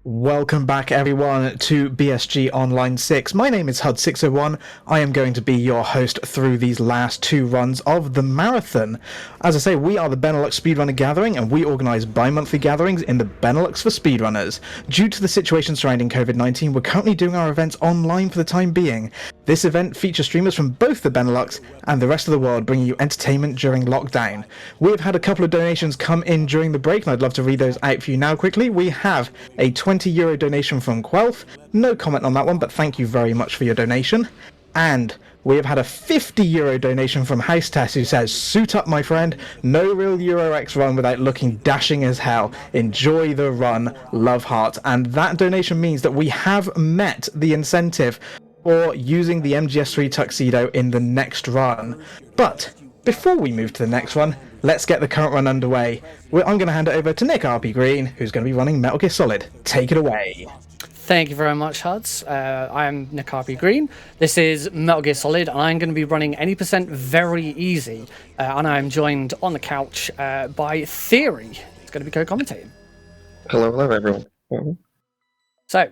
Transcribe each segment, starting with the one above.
Welcome back, everyone, to BSG Online 6. My name is HUD601. I am going to be your host through these last two runs of the marathon. As I say, we are the Benelux Speedrunner Gathering, and we organise bi-monthly gatherings in the Benelux for speedrunners. Due to the situation surrounding COVID-19, we're currently doing our events online for the time being. This event features streamers from both the Benelux and the rest of the world, bringing you entertainment during lockdown. We've had a couple of donations come in during the break, and I'd love to read those out for you now quickly. We have a €20 donation from Quelf. No comment on that one, but thank you very much for your donation. And we have had a €50 donation from House Tess, who says, "Suit up, my friend. No real Euro X run without looking dashing as hell. Enjoy the run. Love, heart." And that donation means that we have met the incentive for using the MGS3 tuxedo in the next run. But before we move to the next one, let's get the current run underway. I'm going to hand it over to NickRPGreen, who's going to be running Metal Gear Solid. Take it away. Thank you very much, Huds. I am NickRPGreen. This is Metal Gear Solid, and I'm going to be running any percent very easy. And I'm joined on the couch by Theory. It's going to be co-commentating. Hello, everyone. So,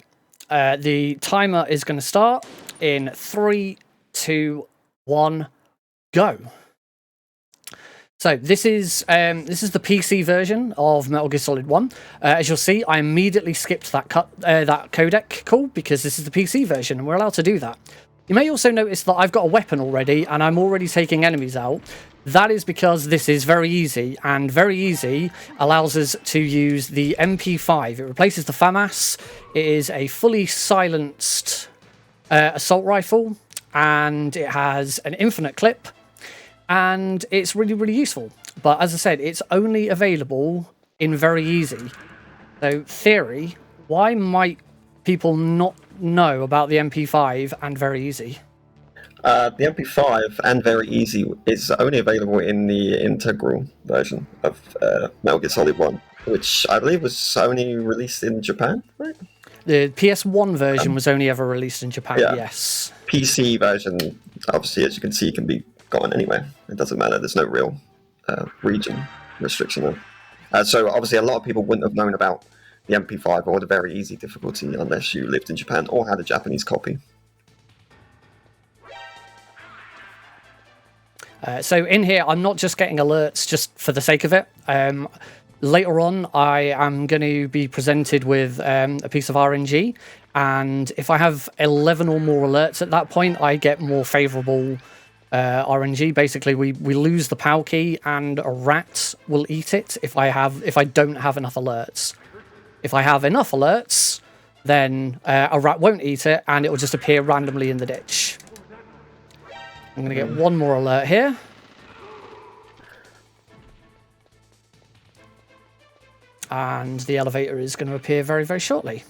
the timer is going to start in 3, 2, 1, go. So this is the PC version of Metal Gear Solid 1. As you'll see, I immediately skipped that codec call because this is the PC version and we're allowed to do that. You may also notice that I've got a weapon already and I'm already taking enemies out. That is because this is very easy, and very easy allows us to use the MP5. It replaces the FAMAS. It is a fully silenced assault rifle, and it has an infinite clip, and it's really, really useful. But as I said, it's only available in very easy. So, Theory, why might people not know about the MP5 and very easy? The MP5 and very easy is only available in the integral version of Metal Gear Solid 1, which I believe was only released in Japan, right? The PS1 version was only ever released in Japan, yeah. Yes. PC version, obviously, as you can see, can be gotten anywhere. It doesn't matter. There's no real region restriction there. So obviously, a lot of people wouldn't have known about the MP5 or the very easy difficulty unless you lived in Japan or had a Japanese copy. So in here, I'm not just getting alerts just for the sake of it. Later on, I am going to be presented with a piece of RNG, and if I have 11 or more alerts at that point, I get more favourable RNG. Basically, we lose the POW key, and a rat will eat it if I don't have enough alerts. If I have enough alerts, then a rat won't eat it, and it will just appear randomly in the ditch. I'm going to get one more alert here. And the elevator is going to appear very, very shortly.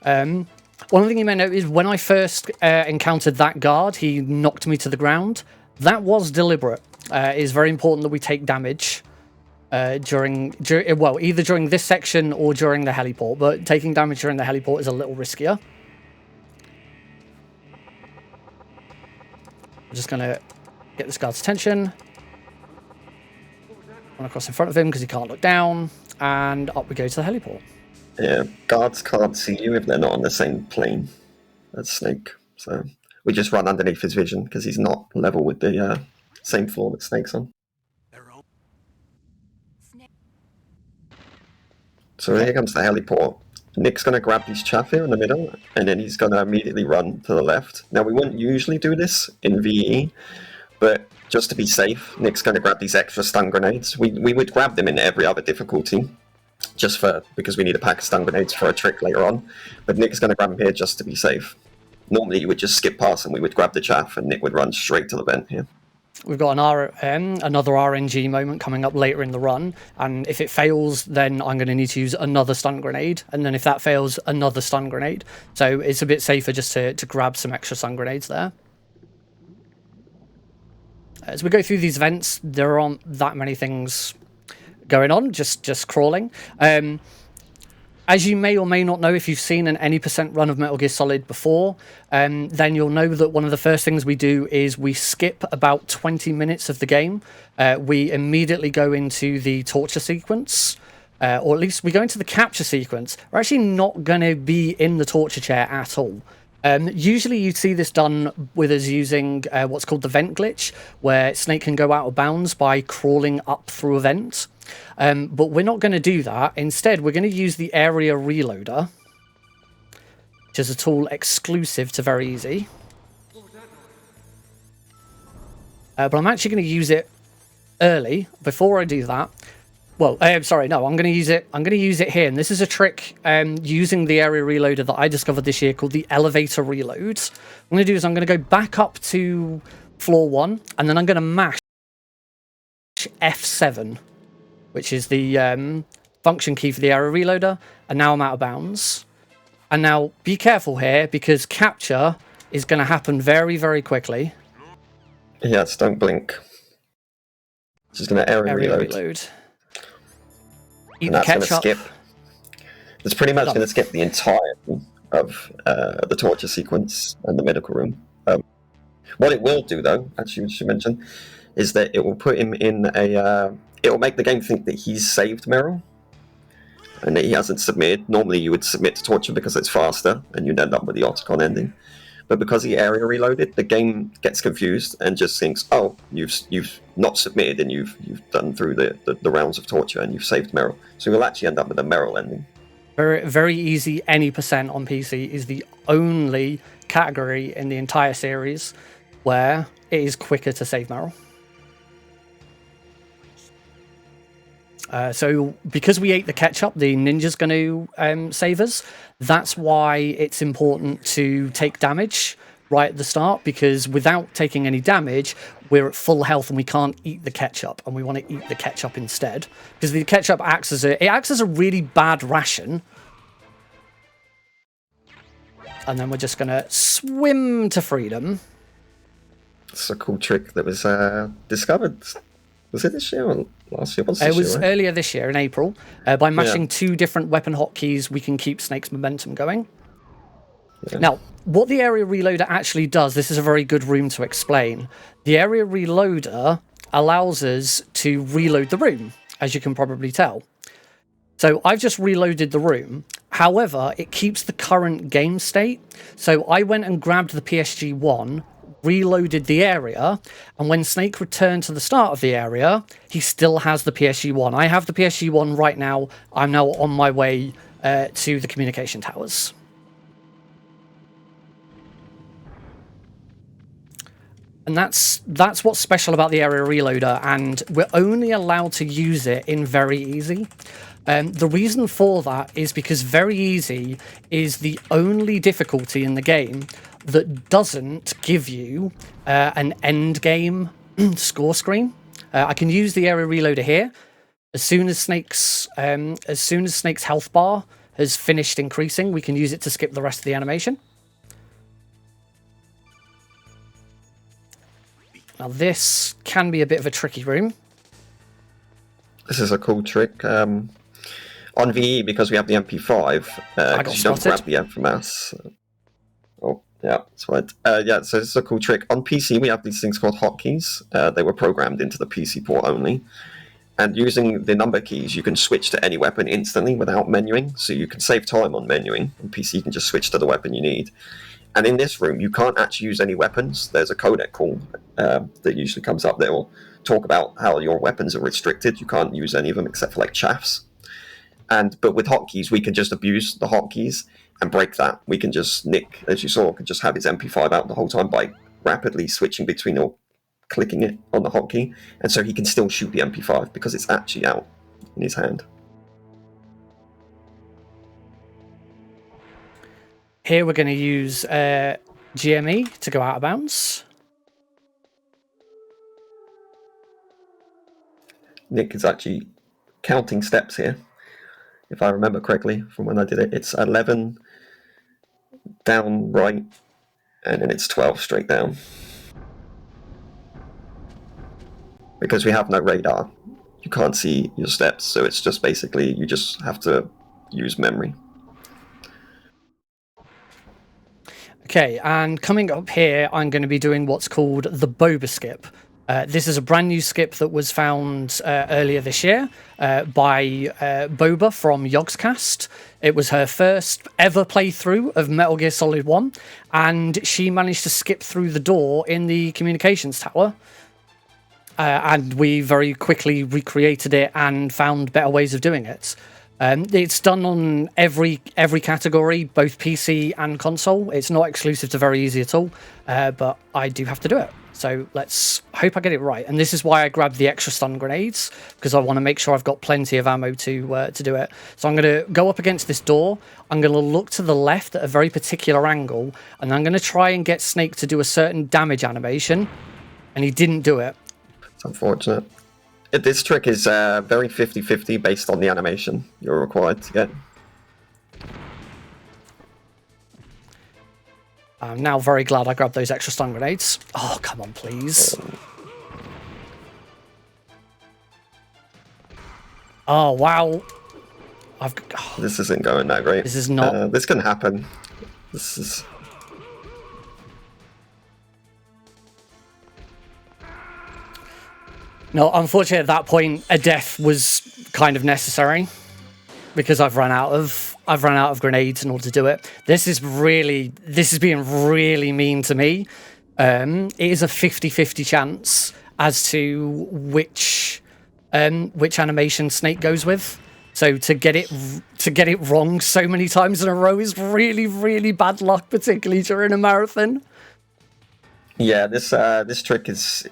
One thing you may note is when I first encountered that guard, he knocked me to the ground. That was deliberate. It is very important that we take damage either during this section or during the heliport. But taking damage during the heliport is a little riskier. I'm just going to get this guard's attention. Run across in front of him because he can't look down. And up we go to the heliport. Yeah, guards can't see you if they're not on the same plane as Snake. So we just run underneath his vision because he's not level with the same floor that Snake's on. So here comes the heliport. Nick's going to grab this chaff here in the middle, and then he's going to immediately run to the left. Now, we wouldn't usually do this in VE, but just to be safe, Nick's going to grab these extra stun grenades. We would grab them in every other difficulty, because we need a pack of stun grenades for a trick later on. But Nick's going to grab them here just to be safe. Normally, you would just skip past and we would grab the chaff, and Nick would run straight to the vent here. We've got another RNG moment coming up later in the run, and if it fails, then I'm going to need to use another stun grenade, and then if that fails, another stun grenade. So it's a bit safer just to grab some extra stun grenades there. As we go through these vents, there aren't that many things going on, just crawling. As you may or may not know, if you've seen an any percent run of Metal Gear Solid before, then you'll know that one of the first things we do is we skip about 20 minutes of the game. We immediately go into the torture sequence, or at least we go into the capture sequence, we're actually not going to be in the torture chair at all. Usually you'd see this done with us using what's called the vent glitch, where Snake can go out of bounds by crawling up through a vent. But we're not going to do that. Instead, we're going to use the area reloader, which is a tool exclusive to Very Easy. But I'm actually going to use it early. Before I do that, well, sorry, no, I'm going to use it. I'm going to use it here, and this is a trick using the area reloader that I discovered this year called the elevator reload. What I'm going to do is I'm going to go back up to floor 1, and then I'm going to mash F7, which is the function key for the area reloader, and now I'm out of bounds. And now be careful here, because capture is going to happen very, very quickly. Yes, don't blink. Just going to area reload. Eat And the that's going to ketchup. skip. It's pretty much going to skip the entirety of the torture sequence and the medical room. What it will do, though, actually, we should mention, is that it will put him in a... it will make the game think that he's saved Meryl, and that he hasn't submitted. Normally, you would submit to torture because it's faster, and you'd end up with the Otacon ending. But because he area reloaded, the game gets confused and just thinks, "Oh, you've not submitted, and you've done through the rounds of torture, and you've saved Meryl." So we'll actually end up with a Meryl ending. Very, very easy. Any percent on PC is the only category in the entire series where it is quicker to save Meryl. So because we ate the ketchup, the ninja's going to save us. That's why it's important to take damage right at the start, because without taking any damage, we're at full health and we can't eat the ketchup, and we want to eat the ketchup instead, because the ketchup acts as a really bad ration. And then we're just going to swim to freedom. It's a cool trick that was discovered. Was it this year or last year? It was earlier this year in April. By mashing 2 different weapon hotkeys, we can keep Snake's momentum going. Yeah. Now, what the area reloader actually does, this is a very good room to explain. The area reloader allows us to reload the room, as you can probably tell. So I've just reloaded the room. However, it keeps the current game state. So I went and grabbed the PSG-1, reloaded the area, and when Snake returned to the start of the area, he still has the PSG-1. I have the PSG-1 right now. I'm now on my way to the communication towers. And that's what's special about the area reloader, and we're only allowed to use it in Very Easy. The reason for that is because Very Easy is the only difficulty in the game that doesn't give you an end game score screen. I can use the area reloader here. As soon as Snake's health bar has finished increasing, we can use it to skip the rest of the animation. Now this can be a bit of a tricky room. This is a cool trick. On VE, because we have the MP5, you don't grab the FMS. Oh, yeah, that's right. Yeah, so this is a cool trick. On PC, we have these things called hotkeys. They were programmed into the PC port only. And using the number keys, you can switch to any weapon instantly without menuing. So you can save time on menuing. On PC, you can just switch to the weapon you need. And in this room, you can't actually use any weapons. There's a codec call that usually comes up that will talk about how your weapons are restricted. You can't use any of them except for like chaffs. But with hotkeys, we can just abuse the hotkeys and break that. We can just, Nick, as you saw, could just have his MP5 out the whole time by rapidly switching between or clicking it on the hotkey. And so he can still shoot the MP5 because it's actually out in his hand. Here we're going to use GME to go out of bounds. Nick is actually counting steps here. If I remember correctly from when I did it, it's 11 down right, and then it's 12 straight down. Because we have no radar, you can't see your steps, so it's just basically, you just have to use memory. Okay, and coming up here, I'm going to be doing what's called the boba skip. This is a brand new skip that was found earlier this year by Boba from Yogscast. It was her first ever playthrough of Metal Gear Solid 1, and she managed to skip through the door in the communications tower. And we very quickly recreated it and found better ways of doing it. It's done on every category, both PC and console. It's not exclusive to Very Easy at all, but I do have to do it. So let's hope I get it right. And this is why I grabbed the extra stun grenades, because I want to make sure I've got plenty of ammo to do it. So I'm going to go up against this door. I'm going to look to the left at a very particular angle, and I'm going to try and get Snake to do a certain damage animation, and he didn't do it. It's unfortunate. This trick is very 50-50 based on the animation you're required to get. I'm now very glad I grabbed those extra stun grenades. Oh, come on, please. Oh, wow. This isn't going that great. This is not... this can happen. This is... No, unfortunately, at that point, a death was kind of necessary because I've run out of grenades in order to do it. This is being really mean to me. It is a 50-50 chance as to which animation Snake goes with. So to get it wrong so many times in a row is really, really bad luck, particularly during a marathon. Yeah, this trick is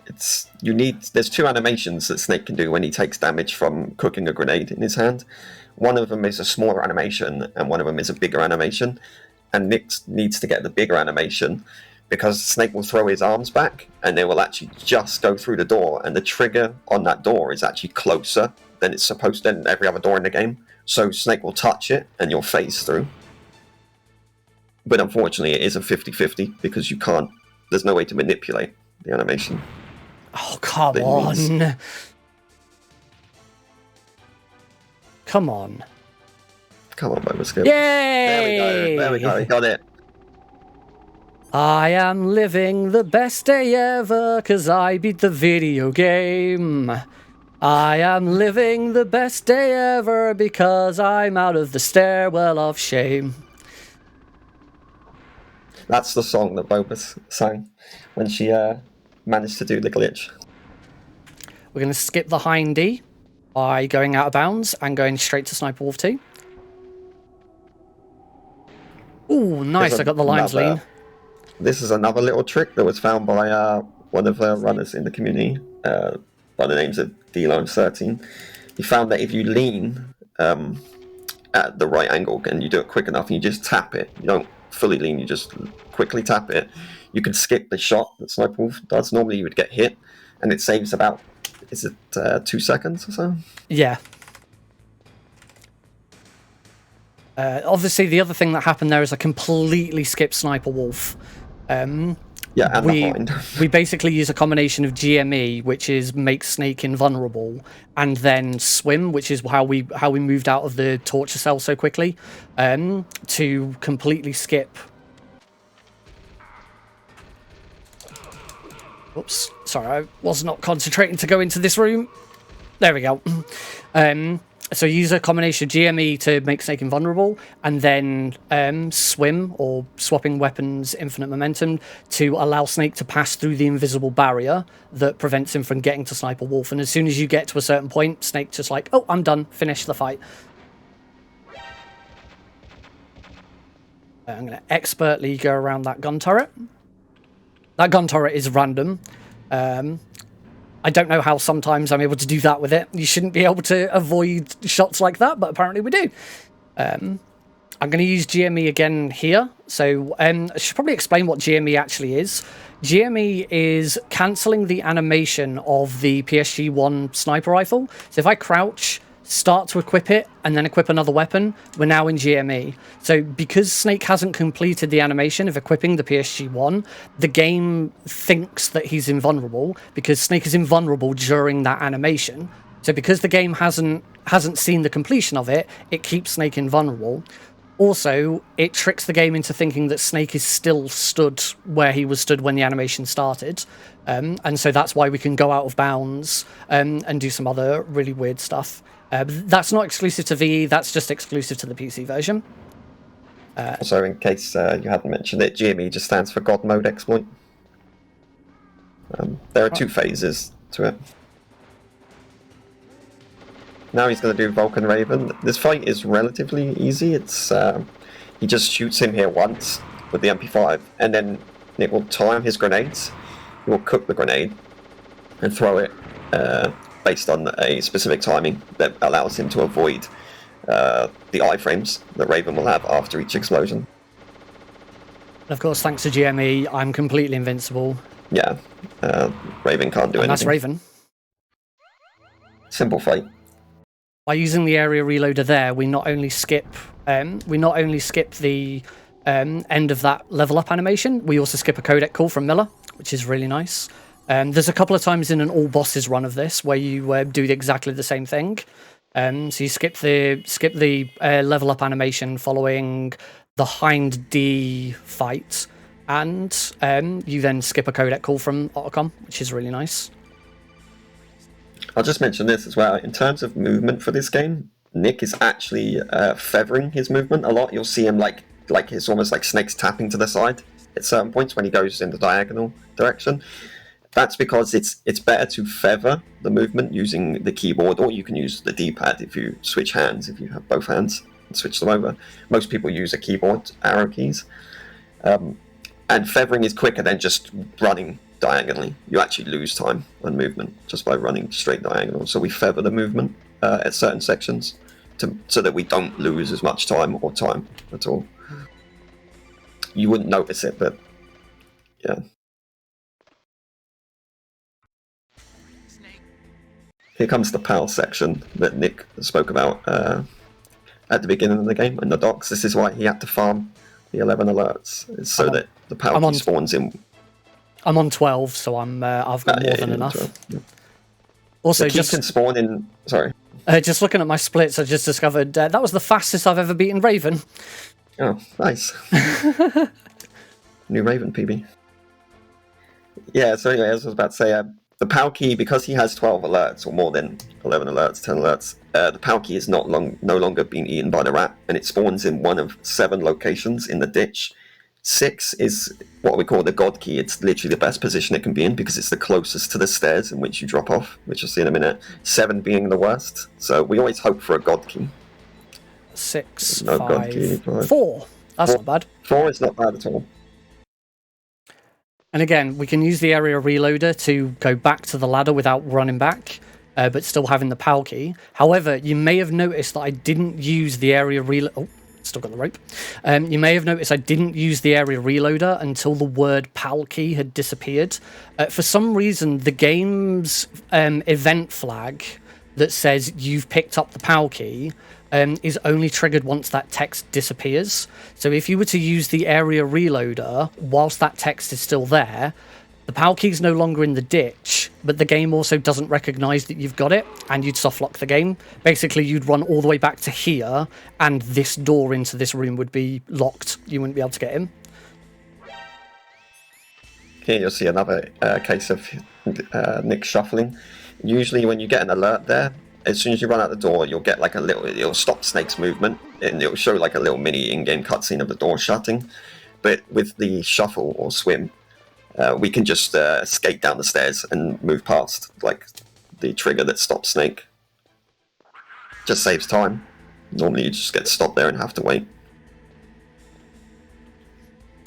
there's two animations that Snake can do when he takes damage from cooking a grenade in his hand. One of them is a smaller animation and one of them is a bigger animation. And Nick needs to get the bigger animation because Snake will throw his arms back and they will actually just go through the door, and the trigger on that door is actually closer than it's supposed to, than every other door in the game. So Snake will touch it and you'll phase through. But unfortunately it is a 50-50 because there's no way to manipulate the animation. Oh, come on. Come on. Come on, Boba Skip. Yay! There we go. He got it. I am living the best day ever because I beat the video game. I am living the best day ever because I'm out of the stairwell of shame. That's the song that Boba sang when she managed to do the glitch. We're going to skip the hindy by going out of bounds and going straight to Sniper Wolf 2. Ooh, nice. I got the lines lean. This is another little trick that was found by one of the runners in the community by the names of D-Lone13. He found that if you lean at the right angle and you do it quick enough and you just tap it, you don't fully lean, you just quickly tap it, you can skip the shot that Sniper Wolf does. Normally you would get hit and it saves about, 2 seconds or so? Yeah. Obviously the other thing that happened there is I completely skipped Sniper Wolf. Yeah, and we basically use a combination of GME, which is make Snake invulnerable, and then swim, which is how we moved out of the torture cell so quickly, to completely skip. Oops, sorry, I was not concentrating to go into this room. There we go. So use a combination of GME to make Snake invulnerable, and then swim, or swapping weapons, infinite momentum, to allow Snake to pass through the invisible barrier that prevents him from getting to Sniper Wolf. And as soon as you get to a certain point, Snake's just like, oh, I'm done, finish the fight. I'm going to expertly go around that gun turret. That gun turret is random. I don't know how sometimes I'm able to do that with it. You shouldn't be able to avoid shots like that, but apparently we do. I'm going to use GME again here. So I should probably explain what GME actually is. GME is cancelling the animation of the PSG-1 sniper rifle. So if I crouch, start to equip it, and then equip another weapon, we're now in GME. So because Snake hasn't completed the animation of equipping the PSG-1, the game thinks that he's invulnerable, because Snake is invulnerable during that animation. So because the game hasn't seen the completion of it, it keeps Snake invulnerable. Also, it tricks the game into thinking that Snake is still stood where he was stood when the animation started. And so that's why we can go out of bounds and do some other really weird stuff. That's not exclusive to VE, that's just exclusive to the PC version. Also, in case you hadn't mentioned it, GME just stands for God Mode Exploit. There are 2 phases to it. Now he's going to do Vulcan Raven. This fight is relatively easy. It's he just shoots him here once with the MP5, and then Nick will time his grenades. He will cook the grenade and throw it based on a specific timing that allows him to avoid the iframes that Raven will have after each explosion. And of course, thanks to GME, I'm completely invincible. Yeah, Raven can't do anything. That's Raven. Simple fight. By using the area reloader there, we not only skip the end of that level up animation, we also skip a codec call from Miller, which is really nice. There's a couple of times in an all bosses run of this where you do exactly the same thing. So you skip the level up animation following the Hind D fight, and you then skip a codec call from Otacon, which is really nice. I'll just mention this as well. In terms of movement for this game, Nick is actually feathering his movement a lot. You'll see him like it's almost like Snake's tapping to the side at certain points when he goes in the diagonal direction. That's because it's better to feather the movement using the keyboard, or you can use the D-pad if you switch hands, if you have both hands and switch them over. Most people use a keyboard, arrow keys. And feathering is quicker than just running diagonally. You actually lose time on movement just by running straight diagonal. So we feather the movement at certain sections so that we don't lose as much time or time at all. You wouldn't notice it, but yeah. Here comes the PAL section that Nick spoke about at the beginning of the game in the docks. This is why he had to farm the 11 alerts. It's so that the PAL key spawns in. I'm on 12, so I've got more than enough. 12, yeah. Also, the just can spawn in. Sorry. Just looking at my splits, I just discovered that was the fastest I've ever beaten Raven. Oh, nice. New Raven PB. Yeah. So anyway, as I was about to say, the PAL key, because he has 12 alerts or more than 11 alerts, 10 alerts, the PAL key is no longer being eaten by the rat, and it spawns in one of 7 locations in the ditch. 6 is what we call the God key. It's literally the best position it can be in because it's the closest to the stairs in which you drop off, which you'll see in a minute. 7 being the worst. So we always hope for a God key. 6, no 5, God key. 4. That's not bad. 4 is not bad at all. And again, we can use the area reloader to go back to the ladder without running back, but still having the PAL key. However, you may have noticed that I didn't use the area reloader. Oh, still got the rope. You may have noticed I didn't use the area reloader until the word PAL key had disappeared. For some reason, the game's event flag that says you've picked up the PAL key is only triggered once that text disappears. So if you were to use the area reloader whilst that text is still there, the PAL key is no longer in the ditch, but the game also doesn't recognise that you've got it, and you'd softlock the game. Basically, you'd run all the way back to here, and this door into this room would be locked. You wouldn't be able to get in. Here you'll see another case of Nick shuffling. Usually when you get an alert there, as soon as you run out the door, you'll get like it'll stop Snake's movement, and it'll show like a little mini in-game cutscene of the door shutting. But with the shuffle or swim, we can just skate down the stairs and move past like the trigger that stops Snake. Just saves time. Normally you just get stopped there and have to wait.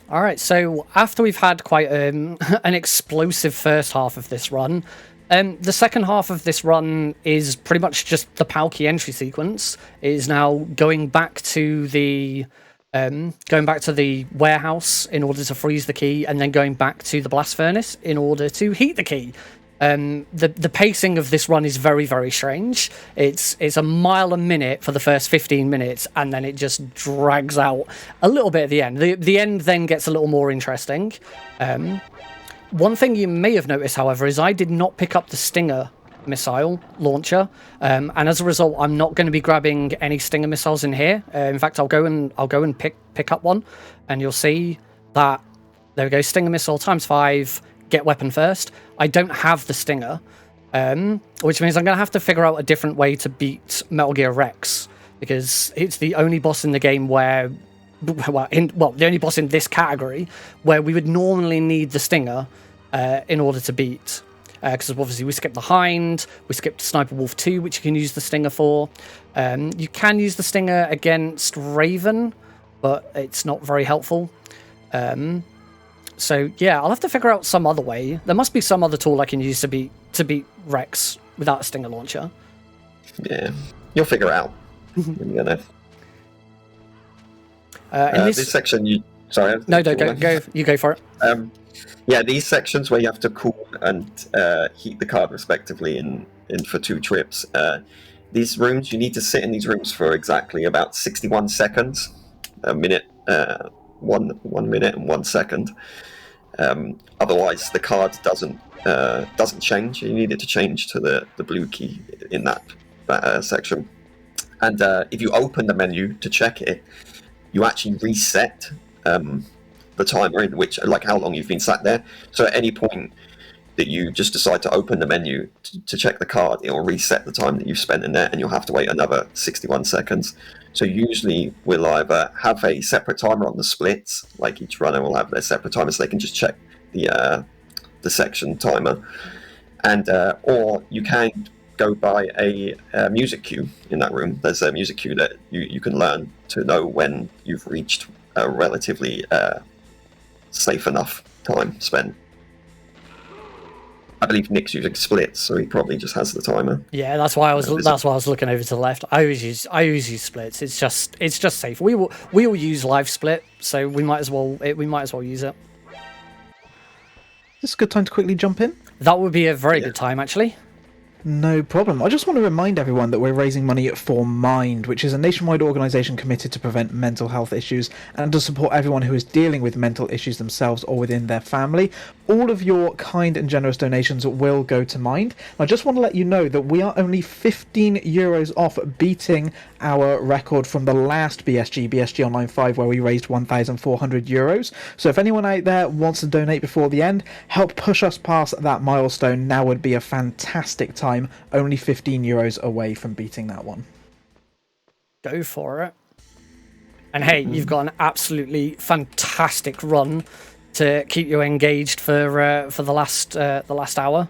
All right, so after we've had quite an explosive first half of this run, the second half of this run is pretty much just the PAL key entry sequence. It is now going back to the warehouse in order to freeze the key, and then going back to the blast furnace in order to heat the key. The pacing of this run is very, very strange. It's a mile a minute for the first 15 minutes, and then it just drags out a little bit at the end. The end then gets a little more interesting. One thing you may have noticed, however, is I did not pick up the stinger missile launcher, and as a result, I'm not going to be grabbing any Stinger missiles in here. In fact, I'll go and pick up one, and you'll see that there we go. Stinger missile ×5. Get weapon first. I don't have the Stinger, which means I'm going to have to figure out a different way to beat Metal Gear Rex, because it's the only boss in the game where, the only boss in this category where we would normally need the Stinger in order to beat. Because obviously we skipped the Hind, we skipped Sniper Wolf 2, which you can use the Stinger for. You can use the Stinger against Raven, but it's not very helpful. So yeah, I'll have to figure out some other way. There must be some other tool I can use to beat Rex without a Stinger launcher. Yeah, you'll figure it out. You're gonna... in this section, sorry. No, go. You go for it. Yeah, these sections where you have to cool and heat the card respectively in for 2 trips. These rooms, you need to sit in these rooms for exactly about 61 seconds, a minute, 1 minute and 1 second. Otherwise, the card doesn't change. You need it to change to the blue key in that section. And if you open the menu to check it, you actually reset the timer in which, like, how long you've been sat there. So at any point that you just decide to open the menu to check the card, it will reset the time that you've spent in there, and you'll have to wait another 61 seconds. So usually we'll either have a separate timer on the splits, like each runner will have their separate timer, so they can just check the section timer, and or you can go by a music cue in that room. There's a music cue that you can learn to know when you've reached a relatively safe enough time spent. I believe Nick's using splits, so he probably just has the timer. Yeah, that's why I was looking over to the left. I always use splits. It's just safe. We will use live split, so we might as well use it. Is this a good time to quickly jump in? That would be a very good time, actually. No problem. I just want to remind everyone that we're raising money for Mind, which is a nationwide organisation committed to prevent mental health issues and to support everyone who is dealing with mental issues themselves or within their family. All of your kind and generous donations will go to Mind. I just want to let you know that we are only €15 off beating our record from the last BSG Online 5, where we raised €1,400. So if anyone out there wants to donate before the end, help push us past that milestone. Now would be a fantastic time. Only €15 away from beating that one. Go for it. And hey, you've got an absolutely fantastic run to keep you engaged for the last hour.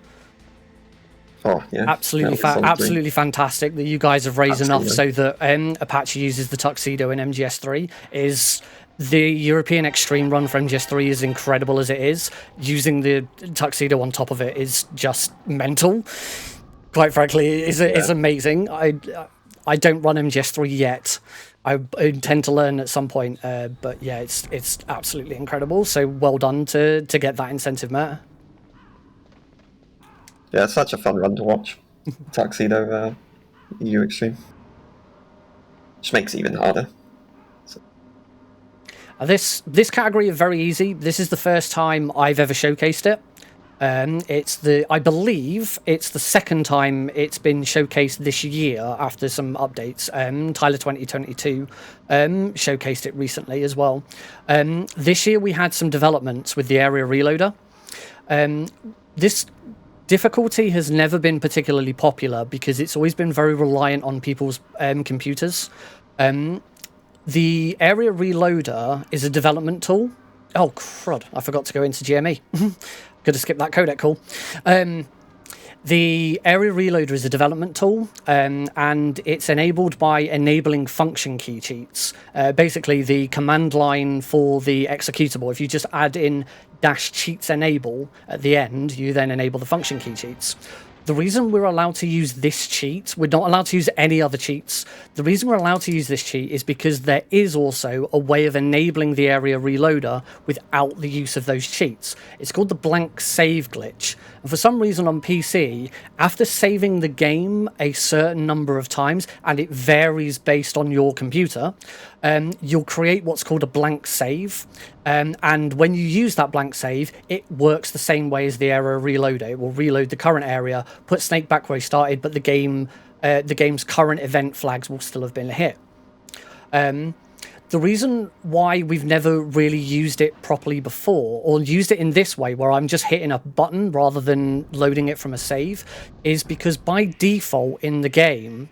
Oh yeah, absolutely fantastic that you guys have raised enough so that Apache uses the Tuxedo in MGS3. Is the European Extreme run for MGS3 is incredible as it is. Using the Tuxedo on top of it is just mental. Quite frankly, is amazing. I don't run MGS3 yet. I intend to learn at some point, but yeah, it's absolutely incredible. So well done to get that incentive, Matt. Yeah, it's such a fun run to watch. Tuxedo EU Extreme. Which makes it even harder. So. This category is very easy. This is the first time I've ever showcased it. I believe it's the second time it's been showcased this year after some updates. Tyler 2022 showcased it recently as well. This year we had some developments with the area reloader. This difficulty has never been particularly popular because it's always been very reliant on people's computers. The area reloader is a development tool. Oh, crud. I forgot to go into GME. Could have skipped that codec call. The area reloader is a development tool, and it's enabled by enabling function key cheats. Basically, the command line for the executable, if you just add in -cheats enable at the end, you then enable the function key cheats. The reason we're allowed to use this cheat, we're not allowed to use any other cheats. The reason we're allowed to use this cheat is because there is also a way of enabling the area reloader without the use of those cheats. It's called the blank save glitch. And for some reason on PC, after saving the game a certain number of times, and it varies based on your computer, you'll create what's called a blank save. And when you use that blank save, it works the same way as the area reloader. It will reload the current area put Snake back where he started, but the game's current event flags will still have been hit. The reason why we've never really used it properly before, or used it in this way, where I'm just hitting a button rather than loading it from a save, is because by default in the game,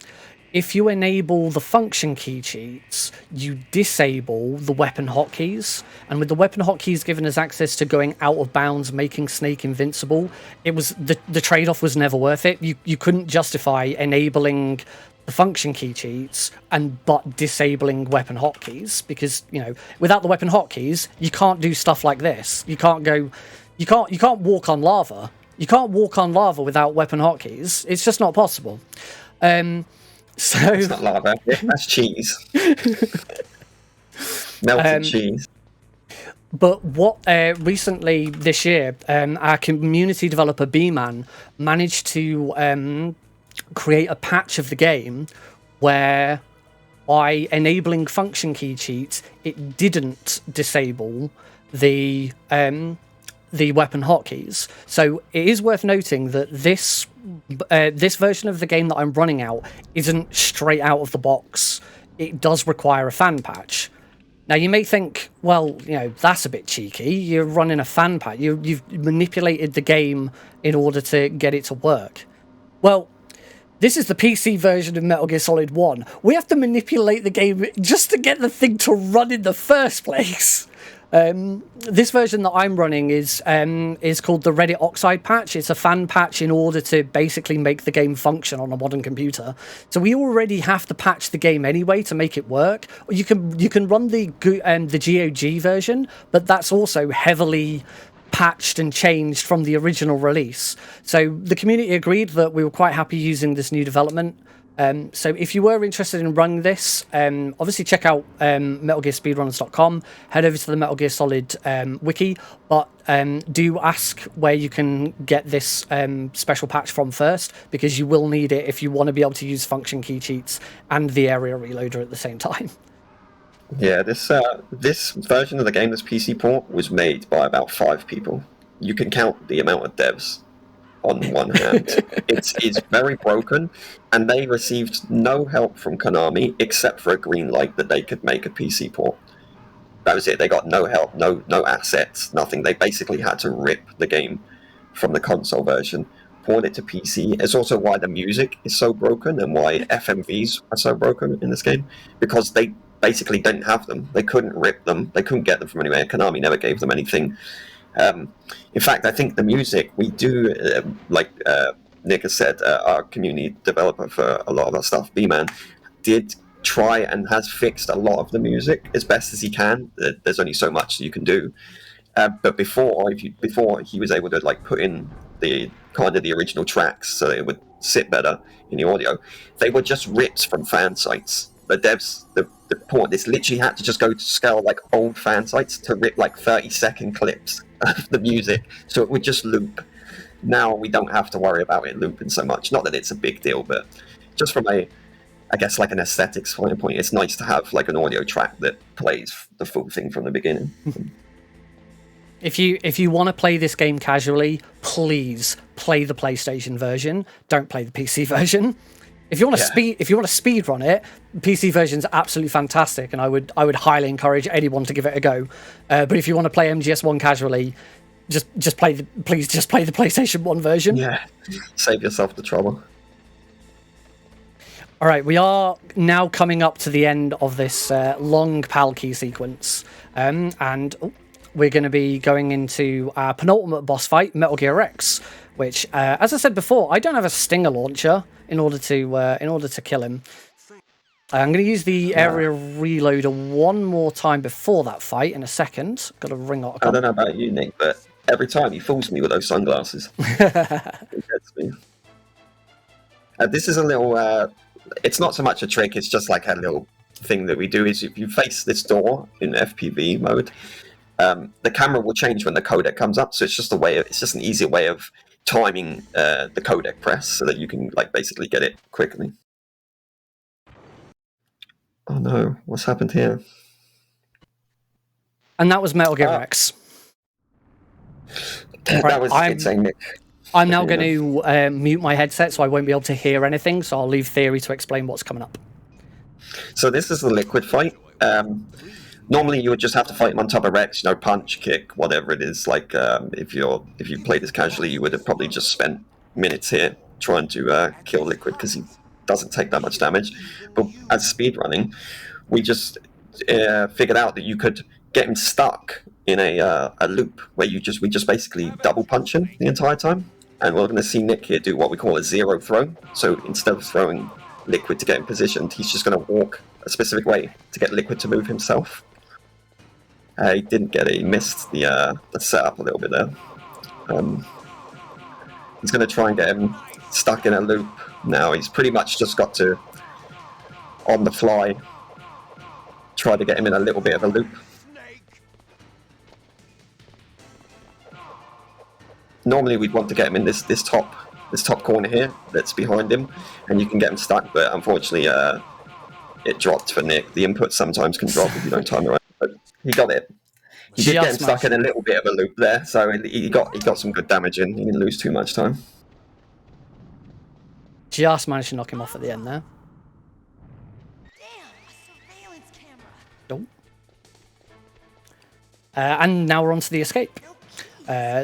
if you enable the function key cheats, you disable the weapon hotkeys. And with the weapon hotkeys giving us access to going out of bounds, making Snake invincible, it was the trade-off was never worth it. You couldn't justify enabling the function key cheats but disabling weapon hotkeys, because without the weapon hotkeys you can't do stuff like this. You can't walk on lava. You can't walk on lava without weapon hotkeys. It's just not possible. So it's not lava. That's cheese. Melted cheese. But what recently this year, our community developer B-Man managed to create a patch of the game where, by enabling function key cheats, it didn't disable the weapon hotkeys. So it is worth noting that this version of the game that I'm running out isn't straight out of the box. It does require a fan patch. Now you may think, well, that's a bit cheeky. You're running a fan patch. You've manipulated the game in order to get it to work. Well, this is the PC version of Metal Gear Solid 1. We have to manipulate the game just to get the thing to run in the first place. This version that I'm running is called the Reddit Oxide patch. It's a fan patch in order to basically make the game function on a modern computer. So we already have to patch the game anyway to make it work. Or you can run the GOG version, but that's also heavily patched and changed from the original release. So the community agreed that we were quite happy using this new development. So if you were interested in running this, obviously check out MetalGearSpeedrunners.com, head over to the Metal Gear Solid wiki, but do ask where you can get this special patch from first, because you will need it if you want to be able to use function key cheats and the area reloader at the same time. Yeah, this version of the game, this PC port, was made by about 5 people. You can count the amount of devs on one hand. It's very broken, and they received no help from Konami except for a green light that they could make a PC port. That was it. They got no help, no assets, nothing. They basically had to rip the game from the console version, port it to PC. It's also why the music is so broken and why FMVs are so broken in this game, because they basically didn't have them. They couldn't rip them. They couldn't get them from anywhere. Konami never gave them anything. In fact, I think the music we do, like Nick has said, our community developer for a lot of our stuff, B-Man, did try and has fixed a lot of the music as best as he can. There's only so much you can do. But before he was able to put in the kind of the original tracks so it would sit better in the audio, they were just rips from fan sites. The devs, the port, this literally had to just go to scale old fan sites to rip 30-second clips of the music, so it would just loop. Now we don't have to worry about it looping so much. Not that it's a big deal, but just from an aesthetics point, it's nice to have an audio track that plays the full thing from the beginning. If you want to play this game casually, please play the PlayStation version. Don't play the PC version. If you want to speed run it, PC version's absolutely fantastic, and I would highly encourage anyone to give it a go. But if you want to play MGS1 casually, just play the PlayStation 1 version. Yeah, save yourself the trouble. All right, we are now coming up to the end of this long PAL key sequence, and we're going to be going into our penultimate boss fight, Metal Gear X, which, as I said before, I don't have a stinger launcher in order to kill him. I'm going to use the area reloader one more time before that fight in a second. Got to ring out. I don't know about you, Nick, but every time he fools me with those sunglasses. It gets me. This is a little. It's not so much a trick. It's just a little thing that we do. Is if you face this door in FPV mode, the camera will change when the codec comes up. So it's just an easier way of timing the codec press so that you can basically get it quickly. Oh no, what's happened here? And that was Metal Gear X. That was insane, Nick. I'm now going to mute my headset, so I won't be able to hear anything. So I'll leave Theory to explain what's coming up. So this is the liquid fight. Normally you would just have to fight him on top of Rex, punch, kick, whatever it is. Like if you played this casually, you would have probably just spent minutes here trying to kill Liquid because he doesn't take that much damage. But as speedrunning, we just figured out that you could get him stuck in a loop where we just basically double punch him the entire time. And we're going to see Nick here do what we call a zero throw. So instead of throwing Liquid to get him positioned, he's just going to walk a specific way to get Liquid to move himself. He didn't get it. He missed the setup a little bit there. He's going to try and get him stuck in a loop now. He's pretty much just got to, on the fly, try to get him in a little bit of a loop. Normally we'd want to get him in this top corner here that's behind him, and you can get him stuck, but unfortunately it dropped for Nick. The input sometimes can drop if you don't time it right, but he got it. He did get him stuck in a little bit of a loop there, so he got some good damage in. He didn't lose too much time. Just managed to knock him off at the end there. Damn, a surveillance camera. Nope. And now we're on to the escape.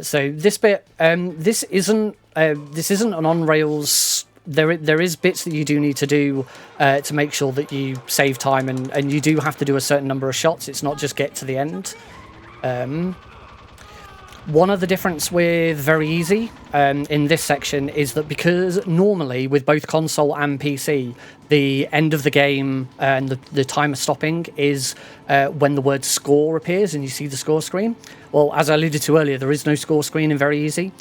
So this bit, this isn't an on rails. There is bits that you do need to do to make sure that you save time, and you do have to do a certain number of shots. It's not just get to the end. One other difference with Very Easy in this section is that because normally with both console and PC, the end of the game and the timer stopping is when the word score appears and you see the score screen. Well, as I alluded to earlier, there is no score screen in Very Easy.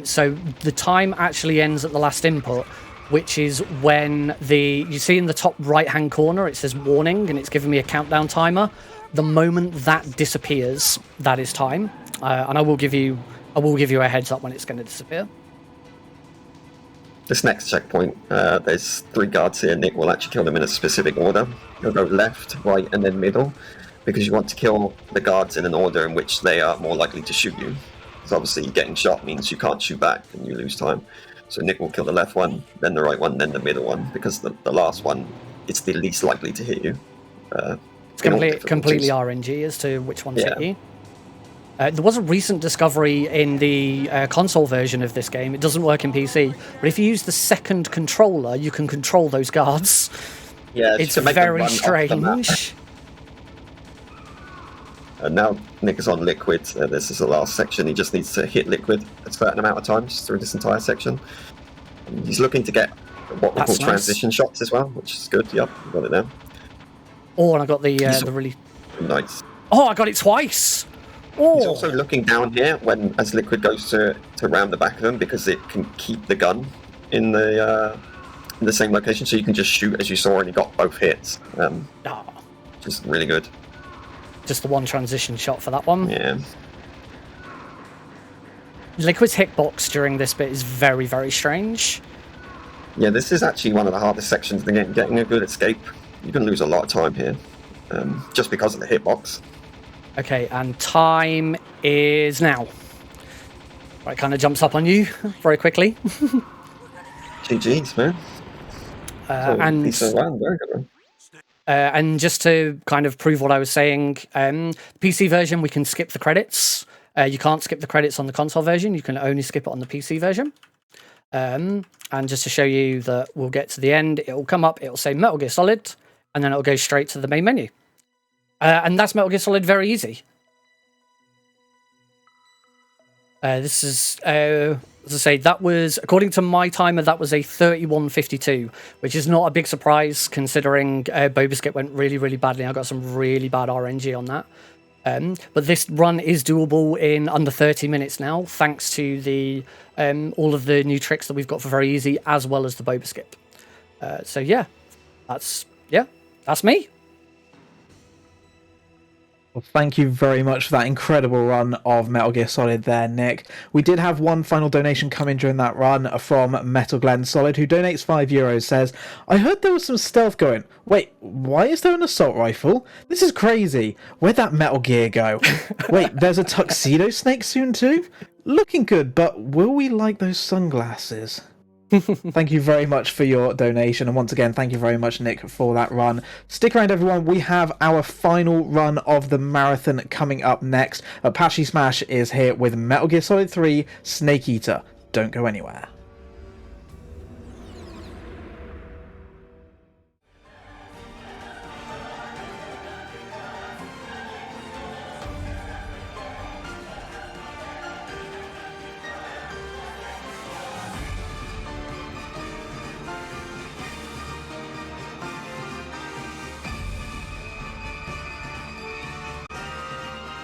So the time actually ends at the last input, which is when you see in the top right-hand corner, it says warning, and it's giving me a countdown timer. The moment that disappears, that is time. And I will give you a heads up when it's going to disappear. This next checkpoint, there's 3 guards here. Nick will actually kill them in a specific order. He'll go left, right, and then middle, because you want to kill the guards in an order in which they are more likely to shoot you. Because obviously getting shot means you can't shoot back and you lose time. So Nick will kill the left one, then the right one, then the middle one, because the last one is the least likely to hit you. It's completely RNG as to which ones hit you. There was a recent discovery in the console version of this game. It doesn't work in PC, but if you use the second controller, you can control those guards. Yeah, it's very strange. And now Nick is on Liquid. This is the last section. He just needs to hit Liquid a certain amount of times through this entire section. And he's looking to get what we call transition shots as well, which is good. Yep, got it now. Oh, and I got the really nice. Oh, I got it twice. Oh. He's also looking down here as Liquid goes to round the back of him, because it can keep the gun in the same location, so you can just shoot as you saw, and he got both hits. Just really good. Just the one transition shot for that one. Yeah. Liquid's hitbox during this bit is very, very strange. Yeah, this is actually one of the hardest sections of the game. Getting a good escape, you can lose a lot of time here, just because of the hitbox. Okay, and time is now. Right, kind of jumps up on you very quickly. GG's, man. And very good one. And just to kind of prove what I was saying, PC version, we can skip the credits. You can't skip the credits on the console version. You can only skip it on the PC version. And just to show you that we'll get to the end, it'll come up, it'll say Metal Gear Solid, and then it'll go straight to the main menu. And that's Metal Gear Solid Very Easy. This is, as I say, that was, according to my timer, that was a 31:52, which is not a big surprise considering Boba Skip went really, really badly. I got some really bad RNG on that. But this run is doable in under 30 minutes now, thanks to the all of the new tricks that we've got for Very Easy, as well as the Boba Skip. So yeah, that's me. Well, thank you very much for that incredible run of Metal Gear Solid there, Nick. We did have one final donation come in during that run from Metal Glenn Solid, who donates €5, says, I heard there was some stealth going. Wait, why is there an assault rifle? This is crazy. Where'd that Metal Gear go? Wait, there's a tuxedo snake soon too? looking good, but will we like those sunglasses? Thank you very much for your donation, and once again, thank you very much, Nick, for that run. Stick around, everyone. We have our final run of the marathon coming up next. Apache Smash is here with Metal Gear Solid 3 Snake Eater. Don't go anywhere.